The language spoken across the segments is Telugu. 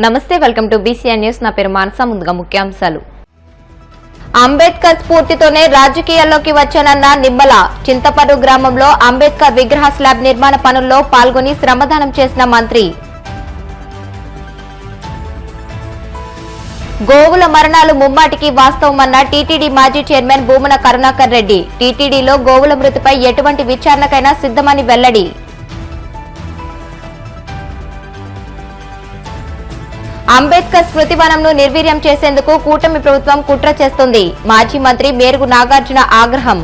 నమస్తే, వెల్కమ్ టు బీసీఎన్ న్యూస్. నా పేరు మానస. ముందుగా ముఖ్యాంశాలు. అంబేద్కర్ స్ఫూర్తితోనే రాజకీయాల్లోకి వచ్చానన్న నిమ్మల. చింతపర్రు గ్రామంలో అంబేద్కర్ విగ్రహ స్లాబ్ నిర్మాణ పనుల్లో పాల్గొని శ్రమదానం చేసిన మంత్రి. గోవుల మరణాలు ముమ్మాటికి వాస్తవమన్న టీటీడీ మాజీ చైర్మన్ భూమన కరుణాకర్ రెడ్డి. టీటీడీలో గోవుల మృతిపై ఎటువంటి విచారణకైనా సిద్ధమని వెల్లడి. అంబేద్కర్ స్మృతివనంను నిర్వీర్యం చేసేందుకు కూటమి ప్రభుత్వం కుట్ర చేస్తుంది. మాజీ మంత్రి మేరుగు నాగార్జున ఆగ్రహం.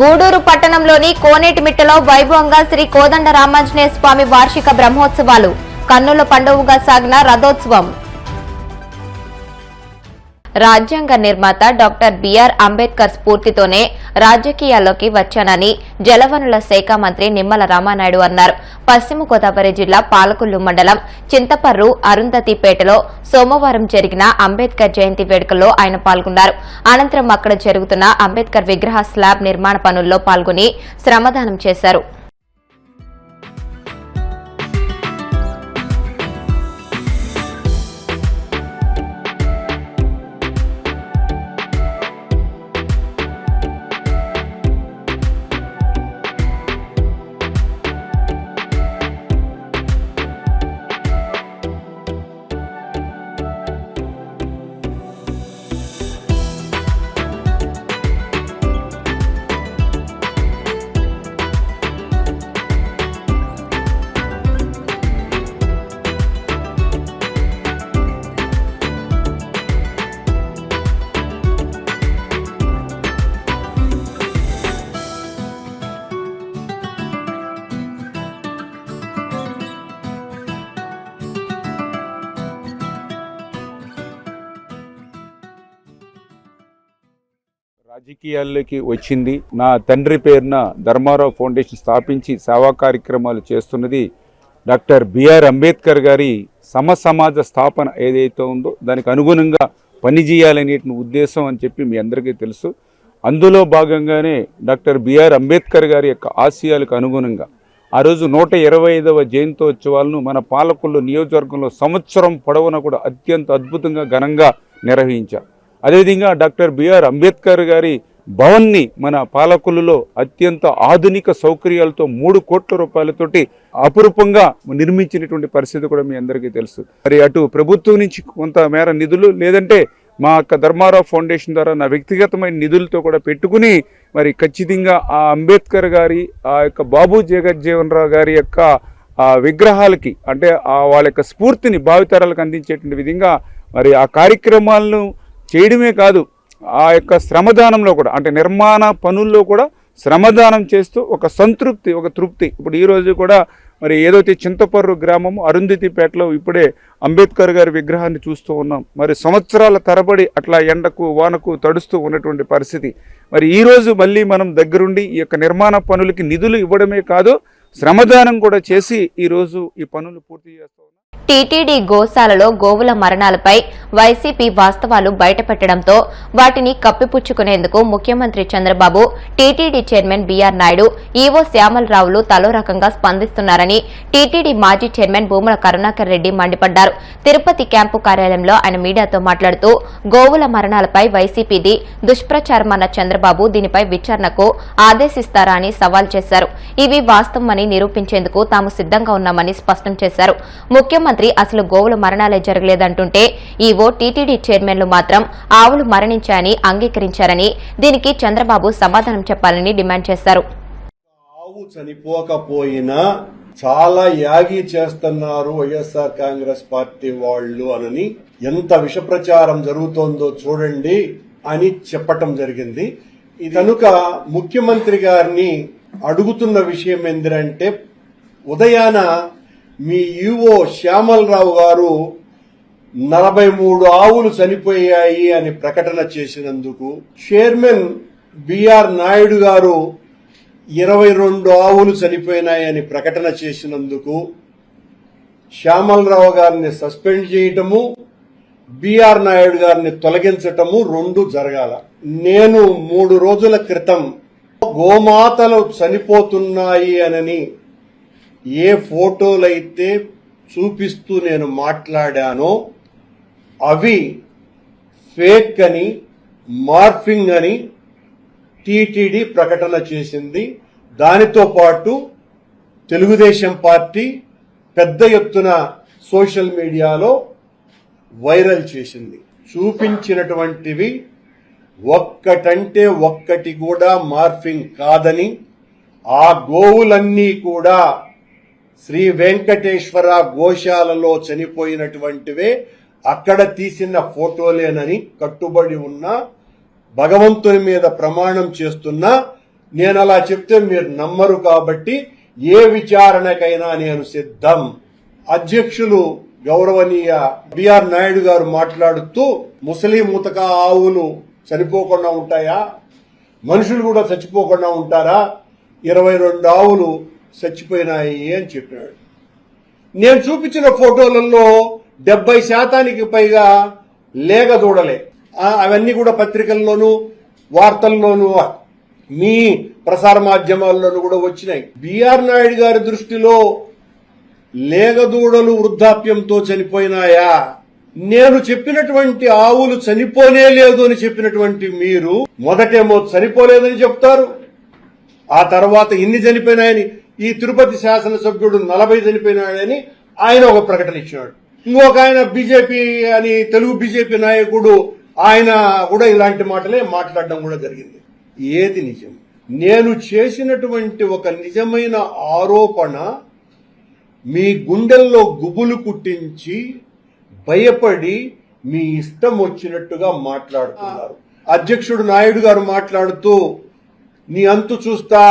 గూడూరు పట్టణంలోని కోనేటిమిట్టలో వైభవంగా శ్రీ కోదండ రామాంజనేయ స్వామి వార్షిక బ్రహ్మోత్సవాలు. కన్నుల పండుగగా సాగిన రథోత్సవం. రాజ్యాంగ నిర్మాత డాక్టర్ బిఆర్ అంబేద్కర్ స్ఫూర్తితోనే రాజకీయాల్లోకి వచ్చానని జలవనరుల శాఖ మంత్రి నిమ్మల రామానాయుడు అన్నారు. పశ్చిమ గోదావరి జిల్లా పాలకొల్లు మండలం చింతపర్రు అరుంధతిపేటలో సోమవారం జరిగిన అంబేద్కర్ జయంతి వేడుకల్లో ఆయన పాల్గొన్నారు. అనంతరం అక్కడ జరుగుతున్న అంబేద్కర్ విగ్రహ స్లాబ్ నిర్మాణ పనుల్లో పాల్గొని శ్రమదానం చేశారు. రాజకీయాల్లోకి వచ్చింది. నా తండ్రి పేరున ధర్మారావు ఫౌండేషన్ స్థాపించి సేవా కార్యక్రమాలు చేస్తున్నది డాక్టర్ బిఆర్ అంబేద్కర్ గారి సమాజ స్థాపన ఏదైతే ఉందో దానికి అనుగుణంగా పనిచేయాలనే ఉద్దేశం అని చెప్పి మీ అందరికీ తెలుసు. అందులో భాగంగానే డాక్టర్ బిఆర్ అంబేద్కర్ గారి యొక్క ఆశయాలకు అనుగుణంగా ఆ రోజు 125వ జయంతోత్సవాలను మన పాలకొల్లు నియోజకవర్గంలో సంవత్సరం పొడవునా కూడా అత్యంత అద్భుతంగా ఘనంగా నిర్వహించారు. అదేవిధంగా డాక్టర్ బిఆర్ అంబేద్కర్ గారి భవన్ని మన పాలకొల్లులో అత్యంత ఆధునిక సౌకర్యాలతో 3 కోట్ల రూపాయలతోటి అపురూపంగా నిర్మించినటువంటి పరిస్థితి కూడా మీ అందరికీ తెలుసు. మరి అటు ప్రభుత్వం నుంచి కొంత మేర నిధులు, లేదంటే మా యొక్క ధర్మారావు ఫౌండేషన్ ద్వారా నా వ్యక్తిగతమైన నిధులతో కూడా పెట్టుకుని మరి ఖచ్చితంగా ఆ అంబేద్కర్ గారి ఆ యొక్క బాబు జగజ్జీవన్ రావు గారి యొక్క విగ్రహాలకి అంటే వాళ్ళ యొక్క స్ఫూర్తిని భావితరాలకు అందించేటువంటి విధంగా మరి ఆ కార్యక్రమాలను చేయడమే కాదు, ఆ యొక్క శ్రమదానంలో కూడా అంటే నిర్మాణ పనుల్లో కూడా శ్రమదానం చేస్తూ ఒక సంతృప్తి, ఒక తృప్తి. ఇప్పుడు ఈరోజు కూడా మరి ఏదైతే చింతపర్రు గ్రామము అరుంధతిపేటలో ఇప్పుడే అంబేద్కర్ గారి విగ్రహాన్ని చూస్తూ ఉన్నాం. మరి సంవత్సరాల తరబడి అట్లా ఎండకు వానకు తడుస్తూ ఉన్నటువంటి పరిస్థితి. మరి ఈరోజు మళ్ళీ మనం దగ్గరుండి ఈ యొక్క నిర్మాణ పనులకి నిధులు ఇవ్వడమే కాదు, శ్రమదానం కూడా చేసి ఈరోజు ఈ పనులు పూర్తి చేస్తూ ఉన్నాం. టీటీడీ గోశాలలో గోవుల మరణాలపై వైసీపీ వాస్తవాలు బయటపెట్టడంతో వాటిని కప్పిపుచ్చుకునేందుకు ముఖ్యమంత్రి Chandrababu, TTD chairman BR Naidu, EO శ్యామలరావులు తలో రకంగా స్పందిస్తున్నారని టీటీడీ మాజీ చైర్మన్ భూమన కరుణాకర్ రెడ్డి మండిపడ్డారు. తిరుపతి క్యాంపు కార్యాలయంలో ఆయన మీడియాతో మాట్లాడుతూ గోవుల మరణాలపై వైసీపీది దుష్ప్రచారమన్న చంద్రబాబు దీనిపై విచారణకు ఆదేశిస్తారా అని సవాల్ చేశారు. ఇవి వాస్తవమని నిరూపించేందుకు తాము సిద్ధంగా ఉన్నామని స్పష్టం చేశారు. ముఖ్యమంత్రి అసలు గోవుల మరణాలే జరగలేదంటుంటే ఈవో, టీటీడీ చైర్మన్లు మాత్రం ఆవులు మరణించాయని అంగీకరించారని, దీనికి చంద్రబాబు సమాధానం చెప్పాలని డిమాండ్ చేశారు. ఆవు చనిపోకపోయినా చాలా యాగి చేస్తున్నారు వైఎస్ఆర్ కాంగ్రెస్ పార్టీ వాళ్ళు అని ఎంత విష ప్రచారం జరుగుతోందో చూడండి అని చెప్పటం జరిగింది. ఇది కనుక ముఖ్యమంత్రి గారిని అడుగుతున్న విషయం ఏంటంటే, ఉదయాన మీ ఈవో శ్యామలరావు గారు 43 ఆవులు చనిపోయాయి అని ప్రకటన చేసినందుకు, చైర్మన్ బిఆర్ నాయుడు గారు 22 ఆవులు చనిపోయినాయని ప్రకటన చేసినందుకు శ్యామలరావు గారిని సస్పెండ్ చేయటము, బిఆర్ నాయుడు గారిని తొలగించటము 2 జరగాల. నేను 3 రోజుల క్రితం గోమాతలు చనిపోతున్నాయి అని ఏ ఫోటోలైతే చూపిస్తూ నేను మాట్లాడానో అవి ఫేక్ అని, మార్ఫింగ్ అని టీటీడీ ప్రకటన చేసింది. దానితో పాటు తెలుగుదేశం పార్టీ పెద్ద ఎత్తున సోషల్ మీడియాలో వైరల్ చేసింది. చూపించినటువంటివి ఒక్కటంటే ఒక్కటి కూడా మార్ఫింగ్ కాదని, ఆ గోవులన్నీ కూడా శ్రీ వెంకటేశ్వర గోశాలలో చనిపోయినటువంటివే, అక్కడ తీసిన ఫోటోలేనని కట్టుబడి ఉన్న, భగవంతుని మీద ప్రమాణం చేస్తున్నా నేను అలా చెప్తే మీరు నమ్మరు కాబట్టి ఏ విచారణకైనా నేను సిద్ధం. అధ్యక్షులు గౌరవనీయ బిఆర్ నాయుడు గారు మాట్లాడుతూ ముసలి ముతక ఆవులు చనిపోకుండా ఉంటాయా, మనుషులు కూడా చచ్చిపోకుండా ఉంటారా, 22 ఆవులు చచ్చిపోయినాయి అని చెప్పాడు. నేను చూపించిన ఫోటోలలో 70% పైగా లేగ దూడలే. అవన్నీ కూడా పత్రికల్లోనూ వార్తల్లోనూ మీ ప్రసార మాధ్యమాల్లోనూ కూడా వచ్చినాయి. బిఆర్ నాయుడు గారి దృష్టిలో లేగదూడలు వృద్ధాప్యంతో చనిపోయినాయా? నేను చెప్పినటువంటి ఆవులు చనిపోనే లేదు అని చెప్పినటువంటి మీరు మొదటేమో చనిపోలేదని చెప్తారు, ఆ తర్వాత ఇన్ని చనిపోయినాయని, ఈ తిరుపతి శాసనసభ్యుడు 40 చనిపోయినాడని ఆయన ఒక ప్రకటన ఇచ్చాడు. ఇంకొక ఆయన బీజేపీ అని, తెలుగు బీజేపీ నాయకుడు, ఆయన కూడా ఇలాంటి మాటలే మాట్లాడడం కూడా జరిగింది. ఏది నిజం? నేను చేసినటువంటి ఒక నిజమైన ఆరోపణ మీ గుండెల్లో గుబులు కుట్టించి భయపడి మీ ఇష్టం వచ్చినట్టుగా మాట్లాడుతున్నారు. అధ్యక్షుడు నాయుడు గారు మాట్లాడుతూ నీ అంతు చూస్తా,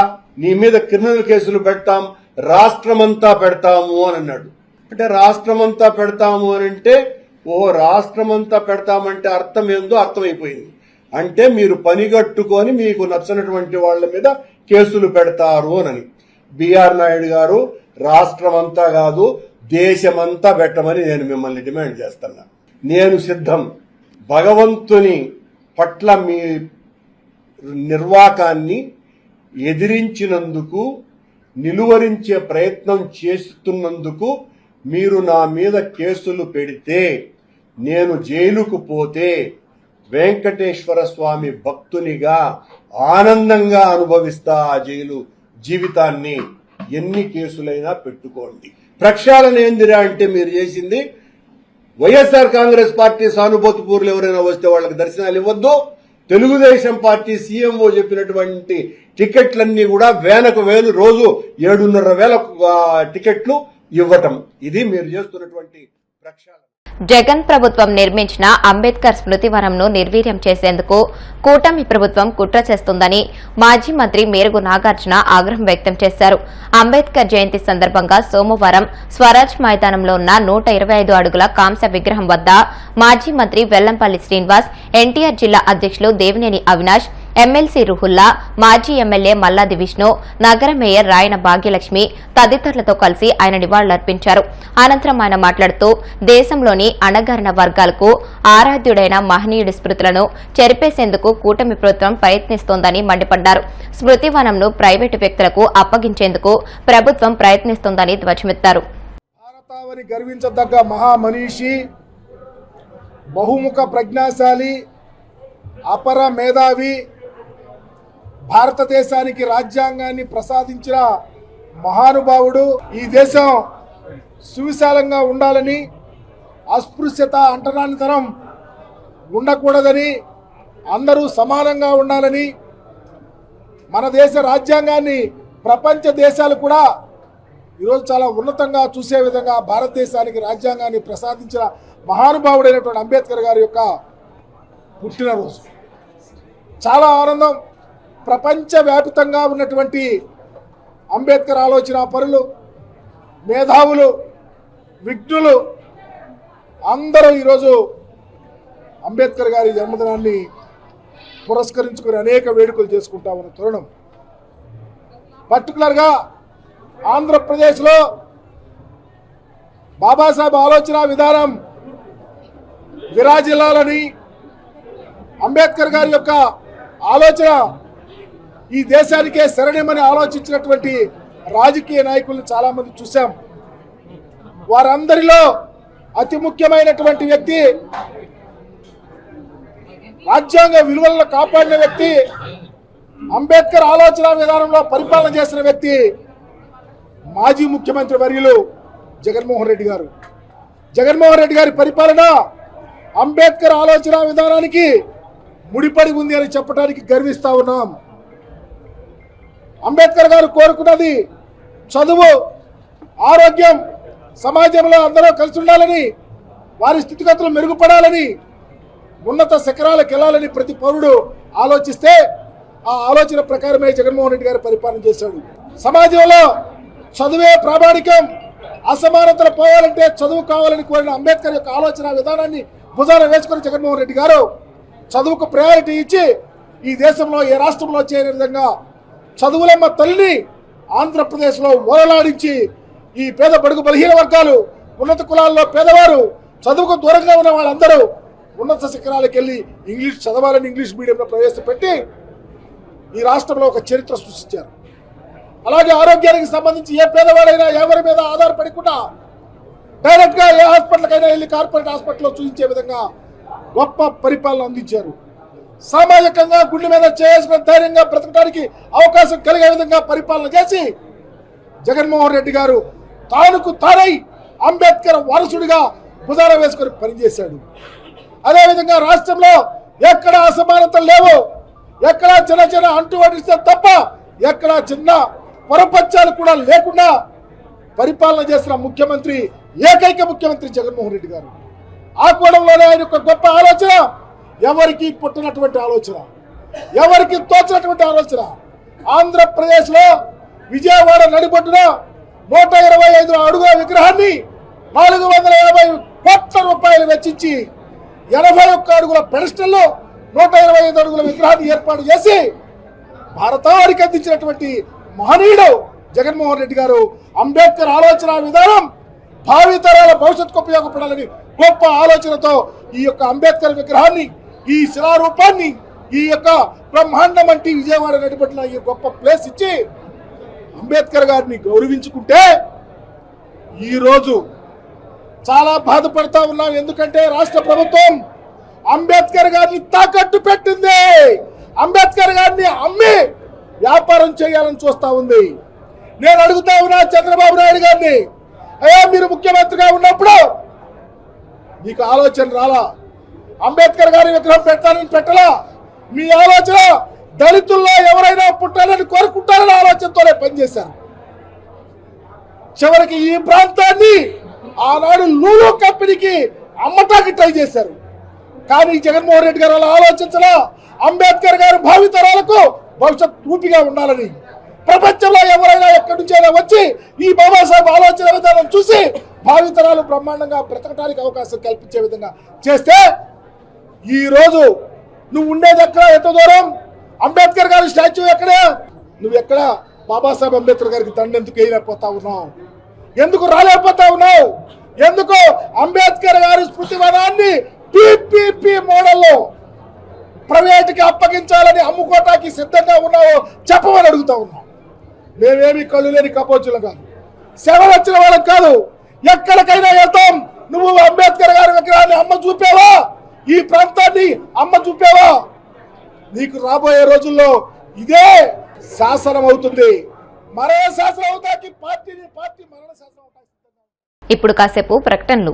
నీ మీద క్రిమినల్ కేసులు పెడతాం, రాష్ట్రమంతా పెడతాము అని అన్నాడు. అంటే రాష్ట్రమంతా పెడతాము అని అంటే, రాష్ట్రమంతా పెడతామంటే అర్థం ఏందో అర్థమైపోయింది. అంటే మీరు పనిగట్టుకొని మీకు నచ్చనటువంటి వాళ్ళ మీద కేసులు పెడతారు అని. బిఆర్ నాయుడు గారు రాష్ట్రమంతా కాదు, దేశమంతా పెట్టమని నేను మిమ్మల్ని డిమాండ్ చేస్తున్నా. నేను సిద్ధం. భగవంతుని పట్ల మీ నిర్వాకాన్ని ఎదిరించినందుకు, నిలువరించే ప్రయత్నం చేస్తున్నందుకు మీరు నా మీద కేసులు పెడితే, నేను జైలుకు పోతే వెంకటేశ్వర స్వామి భక్తునిగా ఆనందంగా అనుభవిస్తా ఆ జైలు జీవితాన్ని. ఎన్ని కేసులైనా పెట్టుకోండి. ప్రక్షాళన ఏందిరా అంటే మీరు చేసింది వైఎస్ఆర్ కాంగ్రెస్ పార్టీ సానుభూతి పూర్లు ఎవరైనా వస్తే వాళ్ళకి దర్శనాలు ఇవ్వద్దు. తెలుగుదేశం పార్టీ సీఎంఓ చెప్పినటువంటి టికెట్లన్నీ కూడా వేలకు వేలు, రోజు 7,500,000 టికెట్లు ఇవ్వటం, ఇది మీరు చేస్తున్నటువంటి ప్రక్షాళన. జగన్ ప్రభుత్వం నిర్మించిన అంబేద్కర్ స్మృతివనంను నిర్వీర్యం చేసేందుకు కూటమి ప్రభుత్వం కుట్ర చేస్తుందని మాజీ మంత్రి మేరుగు నాగార్జున ఆగ్రహం వ్యక్తం చేశారు. అంబేద్కర్ జయంతి సందర్భంగా సోమవారం స్వరాజ్ మైదానంలో ఉన్న 125 అడుగుల కాంస్య విగ్రహం వద్ద మాజీ మంత్రి వెల్లంపల్లి శ్రీనివాస్, ఎన్టీఆర్ జిల్లా అధ్యక్షులు దేవినేని అవినాష్, ఎమ్మెల్సీ రుహుల్లా, మాజీ ఎమ్మెల్యే మల్లాది విష్ణు, నగర మేయర్ రాయన భాగ్యలక్ష్మి తదితరులతో కలిసి ఆయన నివాళులర్పించారు. అనంతరం ఆయన మాట్లాడుతూ దేశంలోని అణగారిన వర్గాలకు ఆరాధ్యుడైన మహనీయుడి స్మృతులను చెరిపేసేందుకు కూటమి ప్రభుత్వం ప్రయత్నిస్తోందని మండిపడ్డారు. స్మృతివనంను ప్రైవేటు వ్యక్తులకు అప్పగించేందుకు ప్రభుత్వం ప్రయత్నిస్తోందని ధ్వజమెత్తారు. భారతావని గర్వించదగ్గ మహామనీషి, బహుముఖ ప్రజ్ఞాశాలి, అపర మేధావి, భారతదేశానికి రాజ్యాంగాన్ని ప్రసాదించిన మహానుభావుడు. ఈ దేశం సువిశాలంగా ఉండాలని, అస్పృశ్యత, అంటరానితనం ఉండకూడదని, అందరూ సమానంగా ఉండాలని, మన దేశ రాజ్యాంగాన్ని ప్రపంచ దేశాలు కూడా ఈరోజు చాలా ఉన్నతంగా చూసే విధంగా భారతదేశానికి రాజ్యాంగాన్ని ప్రసాదించిన మహానుభావుడైనటువంటి అంబేద్కర్ గారి యొక్క పుట్టినరోజు. చాలా ఆనందం. ప్రపంచవ్యాప్తంగా ఉన్నటువంటి అంబేద్కర్ ఆలోచన పరులు, మేధావులు, విజ్ఞులు అందరూ ఈరోజు అంబేద్కర్ గారి జన్మదినాన్ని పురస్కరించుకుని అనేక వేడుకలు చేసుకుంటా ఉన్న తరుణం. పర్టికులర్గా ఆంధ్రప్రదేశ్లో బాబాసాహెబ్ ఆలోచన విధానం విరాజిల్లాలని, అంబేద్కర్ గారి యొక్క ఆలోచన ఈ దేశానికే శరణ్యమని ఆలోచించినటువంటి రాజకీయ నాయకులను చాలా మంది చూశాం. వారందరిలో అతి ముఖ్యమైనటువంటి వ్యక్తి, రాజ్యాంగ విలువలను కాపాడిన వ్యక్తి, అంబేద్కర్ ఆలోచన విధానంలో పరిపాలన చేసిన వ్యక్తి మాజీ ముఖ్యమంత్రి వర్యులు జగన్మోహన్ రెడ్డి గారు. జగన్మోహన్ రెడ్డి గారి పరిపాలన అంబేద్కర్ ఆలోచన విధానానికి ముడిపడి ఉంది అని చెప్పడానికి గర్విస్తా ఉన్నాం. అంబేద్కర్ గారు కోరుకున్నది చదువు, ఆరోగ్యం, సమాజంలో అందరూ కలిసి ఉండాలని, వారి స్థితిగతులు మెరుగుపడాలని, ఉన్నత శిఖరాలకు వెళ్ళాలని ప్రతి పౌరుడు ఆలోచిస్తే ఆ ఆలోచన ప్రకారమే జగన్మోహన్ రెడ్డి గారు పరిపాలన చేశాడు. సమాజంలో చదువే ప్రామాణికం, అసమానతలు పోవాలంటే చదువు కావాలని కోరిన అంబేద్కర్ యొక్క ఆలోచన విధానాన్ని భుజాన వేసుకుని జగన్మోహన్ రెడ్డి గారు చదువుకు ప్రయారిటీ ఇచ్చి ఈ దేశంలో ఏ రాష్ట్రంలో చేయని విధంగా చదువులమ్మ తల్లిని ఆంధ్రప్రదేశ్లో ఓరలాడించి ఈ పేద బడుగు బలహీన వర్గాలు, ఉన్నత కులాల్లో పేదవారు, చదువుకు దూరంగా ఉన్న వాళ్ళందరూ ఉన్నత శిఖరాలకు వెళ్ళి ఇంగ్లీష్ చదవాలని ఇంగ్లీష్ మీడియంలో ప్రవేశపెట్టి ఈ రాష్ట్రంలో ఒక చరిత్ర సృష్టించారు. అలాగే ఆరోగ్యానికి సంబంధించి ఏ పేదవాడైనా ఎవరి మీద ఆధారపడకుండా డైరెక్ట్గా ఏ హాస్పిటల్కైనా వెళ్ళి కార్పొరేట్ హాస్పిటల్లో చూపించే విధంగా గొప్ప పరిపాలన అందించారు. సామాజికంగా గుండె మీద చేసుకుని ధైర్యంగా బ్రతకడానికి అవకాశం కలిగే విధంగా పరిపాలన చేసి జగన్మోహన్ రెడ్డి గారు తానుకు తానై అంబేద్కర్ వారసుడిగా భుజాన వేసుకొని పనిచేశాడు. అదేవిధంగా రాష్ట్రంలో ఎక్కడ అసమానతలు లేవు, ఎక్కడ చిన్న చిన్న అంటువడిస్తే తప్ప ఎక్కడ చిన్న పొరపచ్చాలు కూడా లేకుండా పరిపాలన చేసిన ముఖ్యమంత్రి, ఏకైక ముఖ్యమంత్రి జగన్మోహన్ రెడ్డి గారు. ఆ కోణంలోనే ఆయన యొక్క గొప్ప ఆలోచన, ఎవరికి పుట్టినటువంటి ఆలోచన, ఎవరికి తోచినటువంటి ఆలోచన. ఆంధ్రప్రదేశ్లో విజయవాడ నడిబొడ్డున 125 అడుగుల విగ్రహాన్ని 450 కోట్ల రూపాయలు వెచ్చించి 81 అడుగుల పెడస్టల్లో 125 అడుగుల విగ్రహాన్ని ఏర్పాటు చేసి భారతానికి అందించినటువంటి మహనీయుడు జగన్మోహన్ రెడ్డి గారు. అంబేద్కర్ ఆలోచన విధానం భావితరాల భవిష్యత్తుకు ఉపయోగపడాలని గొప్ప ఆలోచనతో ఈ యొక్క అంబేద్కర్ విగ్రహాన్ని, ఈ శిలారూపాన్ని, ఈ యొక్క బ్రహ్మాండం వంటి విజయవాడ నడిపట్టిన ఈ గొప్ప ప్లేస్ ఇచ్చి అంబేద్కర్ గారిని గౌరవించుకుంటే ఈరోజు చాలా బాధపడతా ఉన్నాం. ఎందుకంటే రాష్ట్ర ప్రభుత్వం అంబేద్కర్ గారిని తాకట్టు పెట్టింది. అంబేద్కర్ గారిని అమ్మి వ్యాపారం చేయాలని చూస్తా ఉంది. నేను అడుగుతా ఉన్నా చంద్రబాబు నాయుడు గారిని, అయ్యా మీరు ముఖ్యమంత్రిగా ఉన్నప్పుడు మీకు ఆలోచన రాలా? అంబేద్కర్ గారి విగ్రహం పెట్టాలని పెట్టలా? మీ ఆలోచన దళితుల్లో ఎవరైనా పుట్టాలని కోరుకుంటారని ఆలోచనతోనే పనిచేశారు. చివరికి ఈ ప్రాంతాన్ని ఆనాడు లూలు కంపెనీకి అమ్మటానికి ట్రై చేశారు. కానీ జగన్మోహన్ రెడ్డి గారు అలా ఆలోచించలా. అంబేద్కర్ గారు భావితరాలకు భవిష్యత్ ఊపిగా ఉండాలని, ప్రపంచంలో ఎవరైనా ఎక్కడి నుంచైనా వచ్చి ఈ బాబాసాహెబ్ ఆలోచన విధానం చూసి భావితరాలు బ్రహ్మాండంగా బ్రతకడానికి అవకాశం కల్పించే విధంగా చేస్తే ఈ రోజు నువ్వు ఉండేది ఎక్కడ, ఎంత దూరం? అంబేద్కర్ గారి స్టాచ్యూ ఎక్కడ? నువ్వు ఎక్కడ బాబాసాహెబ్ అంబేద్కర్ గారికి దండ ఎందుకు వేయలేకపోతా ఉన్నావు? ఎందుకు రాలేకపోతా ఉన్నావు? ఎందుకు అంబేద్కర్ గారి స్మృతివనాన్ని PPP మోడల్లో ప్రైవేట్కి అప్పగించాలని అమ్ముకోటానికి సిద్ధంగా ఉన్నావో చెప్పమని అడుగుతా ఉన్నాం. మేమేమి కళ్ళు లేని కపోచులం కాదు, సేవ వచ్చిన వాళ్ళం కాదు. ఎక్కడికైనా వెళ్తాం. నువ్వు అంబేద్కర్ గారి విగ్రహాన్ని అమ్మ చూపావా? ఈ ప్రాంతాన్ని అమ్మ చూపావా? నీకు రాబోయే రోజుల్లో ఇదే శాసనం అవుతుంది. మరణ శాసనం అవుతాకి పార్టీ మరణ శాసనం అవుతాకి. ఇప్పుడు కాసేపు ప్రకటనలు.